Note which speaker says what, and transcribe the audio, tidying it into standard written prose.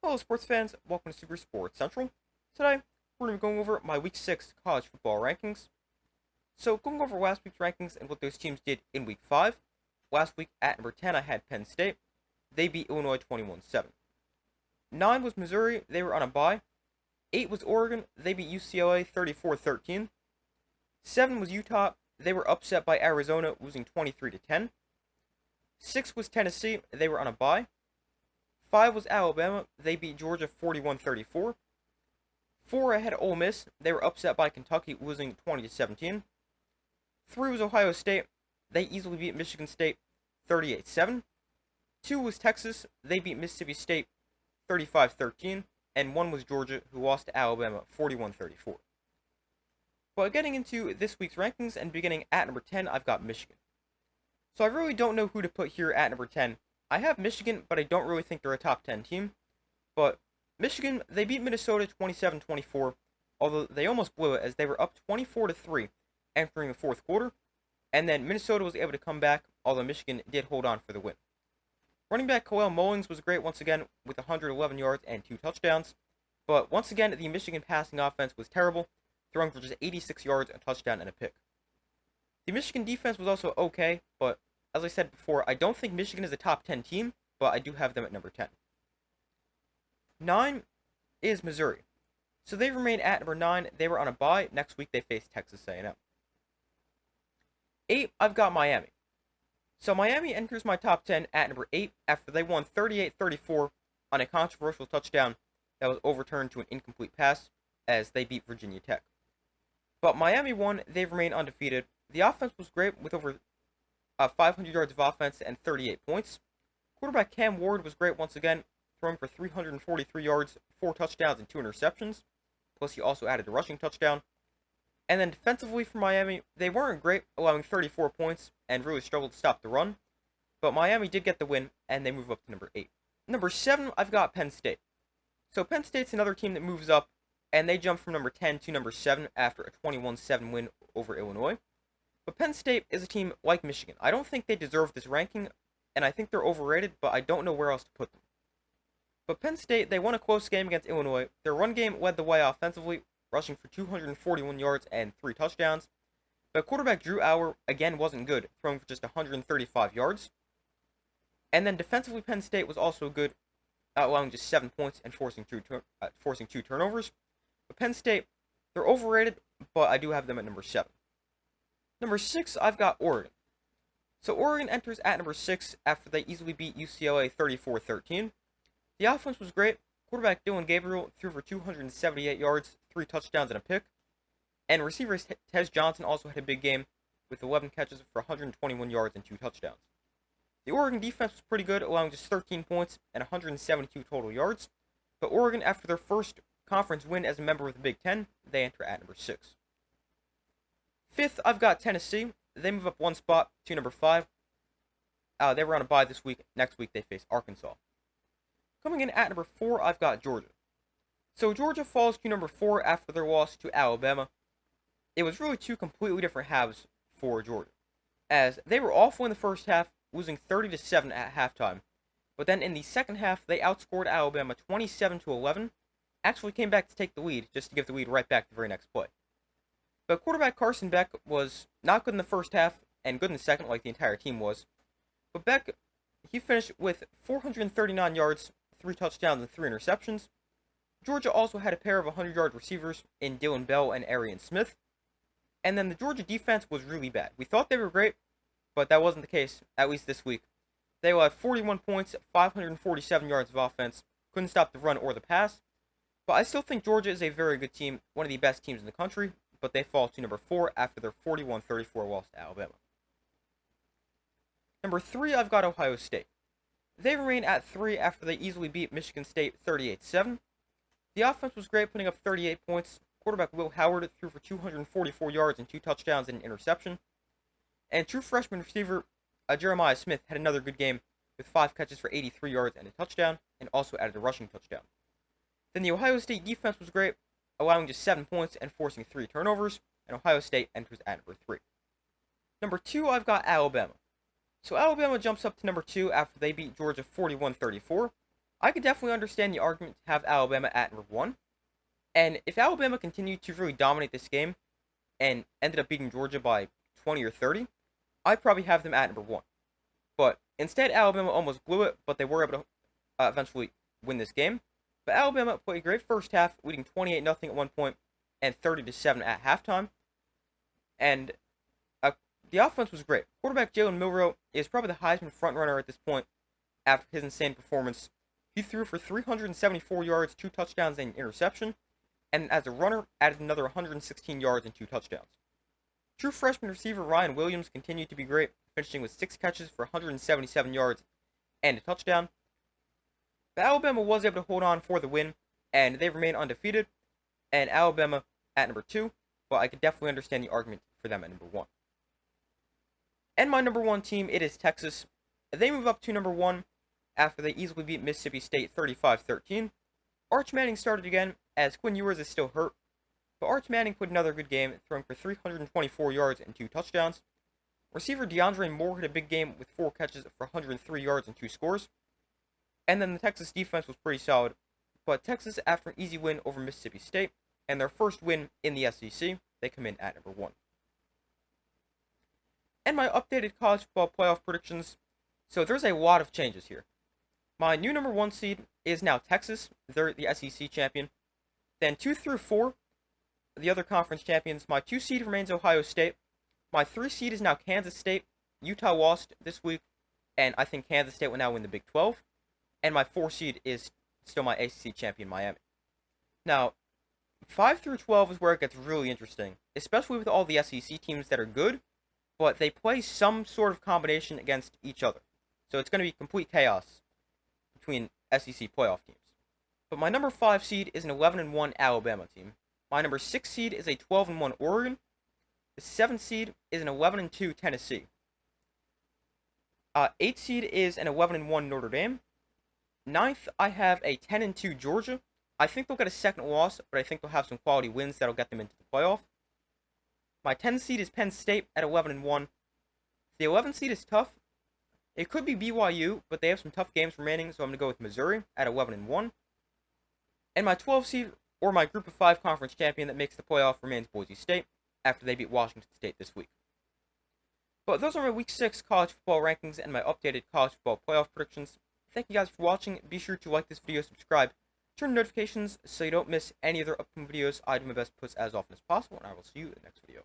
Speaker 1: Hello, sports fans. Welcome to Super Sports Central. Today, we're going to be going over my Week 6 college football rankings. So, going over last week's rankings and what those teams did in Week 5. Last week, at number 10, I had Penn State. They beat Illinois 21-7. 9 was Missouri. They were on a bye. 8 was Oregon. They beat UCLA 34-13. 7 was Utah. They were upset by Arizona, losing 23-10. 6 was Tennessee. They were on a bye. 5 was Alabama. They beat Georgia 41-34. 4 I had Ole Miss. They were upset by Kentucky, losing 20-17. 3 was Ohio State. They easily beat Michigan State 38-7. 2 was Texas. They beat Mississippi State 35-13. And 1 was Georgia, who lost to Alabama 41-34. But getting into this week's rankings and beginning at number 10, I've got Michigan. So I really don't know who to put here at number 10. I have Michigan, but I don't really think they're a top 10 team. But Michigan, they beat Minnesota 27-24, although they almost blew it as they were up 24-3 entering the fourth quarter. And then Minnesota was able to come back, although Michigan did hold on for the win. Running back Khalil Mullings was great once again with 111 yards and 2 touchdowns. But once again, the Michigan passing offense was terrible, throwing for just 86 yards, a touchdown, and a pick. The Michigan defense was also okay, but as I said before, I don't think Michigan is a top 10 team, but I do have them at number 10. 9 is Missouri. So they remain at number 9. They were on a bye. Next week they face Texas A&M. 8, I've got Miami. So Miami enters my top 10 at number 8 after they won 38-34 on a controversial touchdown that was overturned to an incomplete pass as they beat Virginia Tech. But Miami won. They remain undefeated. The offense was great with over 500 yards of offense and 38 points. Quarterback Cam Ward was great once again, throwing for 343 yards, 4 touchdowns, and 2 interceptions. Plus, he also added a rushing touchdown. And then defensively for Miami, they weren't great, allowing 34 points and really struggled to stop the run. But Miami did get the win, and they move up to number 8. Number 7, I've got Penn State. So Penn State's another team that moves up, and they jump from number 10 to number 7 after a 21-7 win over Illinois. But Penn State is a team like Michigan. I don't think they deserve this ranking, and I think they're overrated, but I don't know where else to put them. But Penn State, they won a close game against Illinois. Their run game led the way offensively, rushing for 241 yards and 3 touchdowns. But quarterback Drew Auer, again, wasn't good, throwing for just 135 yards. And then defensively, Penn State was also good, allowing just 7 points and forcing 2 turnovers. But Penn State, they're overrated, but I do have them at number 7. Number 6, I've got Oregon. So Oregon enters at number 6 after they easily beat UCLA 34-13. The offense was great. Quarterback Dylan Gabriel threw for 278 yards, 3 touchdowns, and a pick. And receiver Tez Johnson also had a big game with 11 catches for 121 yards and 2 touchdowns. The Oregon defense was pretty good, allowing just 13 points and 172 total yards. But Oregon, after their first conference win as a member of the Big Ten, they enter at number 6. 5th, I've got Tennessee. They move up 1 spot to number 5. They were on a bye this week. Next week, they face Arkansas. Coming in at number 4, I've got Georgia. So Georgia falls to number 4 after their loss to Alabama. It was really 2 completely different halves for Georgia, as they were awful in the first half, losing 30-7 at halftime. But then in the second half, they outscored Alabama 27-11. Actually came back to take the lead, just to give the lead right back the very next play. But quarterback Carson Beck was not good in the first half and good in the second, like the entire team was. But Beck, he finished with 439 yards, 3 touchdowns, and 3 interceptions. Georgia also had a pair of 100-yard receivers in Dylan Bell and Arian Smith. And then the Georgia defense was really bad. We thought they were great, but that wasn't the case, at least this week. They allowed 41 points, 547 yards of offense, couldn't stop the run or the pass. But I still think Georgia is a very good team, one of the best teams in the country, but they fall to number 4 after their 41-34 loss to Alabama. Number 3, I've got Ohio State. They remain at 3 after they easily beat Michigan State 38-7. The offense was great, putting up 38 points. Quarterback Will Howard threw for 244 yards and 2 touchdowns and an interception. And true freshman receiver Jeremiah Smith had another good game with 5 catches for 83 yards and a touchdown, and also added a rushing touchdown. Then the Ohio State defense was great, allowing just 7 points and forcing 3 turnovers, and Ohio State enters at number 3. Number 2, I've got Alabama. So Alabama jumps up to number 2 after they beat Georgia 41-34. I could definitely understand the argument to have Alabama at number 1. And if Alabama continued to really dominate this game and ended up beating Georgia by 20 or 30, I'd probably have them at number 1. But instead, Alabama almost blew it, but they were able to eventually win this game. But Alabama played a great first half, leading 28-0 at one point and 30-7 at halftime. And the offense was great. Quarterback Jalen Milroe is probably the Heisman frontrunner at this point after his insane performance. He threw for 374 yards, 2 touchdowns, and an interception, and as a runner, added another 116 yards and 2 touchdowns. True freshman receiver Ryan Williams continued to be great, finishing with 6 catches for 177 yards and a touchdown. But Alabama was able to hold on for the win, and they remain undefeated, and Alabama at number 2, but I could definitely understand the argument for them at number 1. And my number 1 team, it is Texas. They move up to number 1 after they easily beat Mississippi State 35-13. Arch Manning started again, as Quinn Ewers is still hurt, but Arch Manning put another good game, throwing for 324 yards and 2 touchdowns. Receiver DeAndre Moore had a big game with 4 catches for 103 yards and 2 scores. And then the Texas defense was pretty solid, but Texas, after an easy win over Mississippi State, and their first win in the SEC, they come in at number 1. And my updated college football playoff predictions. So there's a lot of changes here. My new number 1 seed is now Texas. They're the SEC champion. Then 2 through 4, the other conference champions. My 2 seed remains Ohio State. My 3 seed is now Kansas State. Utah lost this week, and I think Kansas State will now win the Big 12. And my 4 seed is still my ACC champion, Miami. Now, 5 through 12 is where it gets really interesting, especially with all the SEC teams that are good, but they play some sort of combination against each other. So it's going to be complete chaos between SEC playoff teams. But my number 5 seed is an 11-1 Alabama team. My number 6 seed is a 12-1 Oregon. The 7th seed is an 11-2 Tennessee. 8th seed is an 11-1 Notre Dame. 9th, I have a 10-2 Georgia. I think they'll get a second loss, but I think they'll have some quality wins that'll get them into the playoff. My 10th seed is Penn State at 11-1. The 11th seed is tough. It could be BYU, but they have some tough games remaining, so I'm going to go with Missouri at 11-1. And my 12th seed, or my Group of 5 conference champion that makes the playoff, remains Boise State after they beat Washington State this week. But those are my Week 6 college football rankings and my updated college football playoff predictions. Thank you guys for watching. Be sure to like this video, subscribe, turn on notifications so you don't miss any other upcoming videos. I do my best to post as often as possible, and I will see you in the next video.